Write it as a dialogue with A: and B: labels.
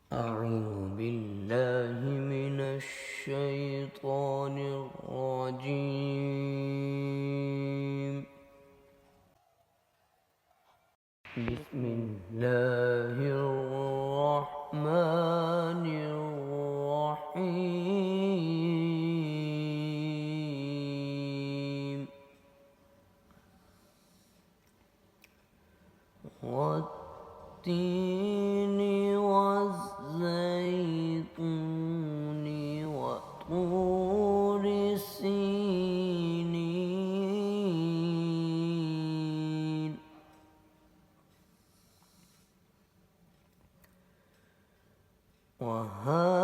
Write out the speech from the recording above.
A: أعوذ بالله من الشيطان الرجيم. بسم الله الرحمن الرحيم. والتين والزيتون وطور سينين وهذا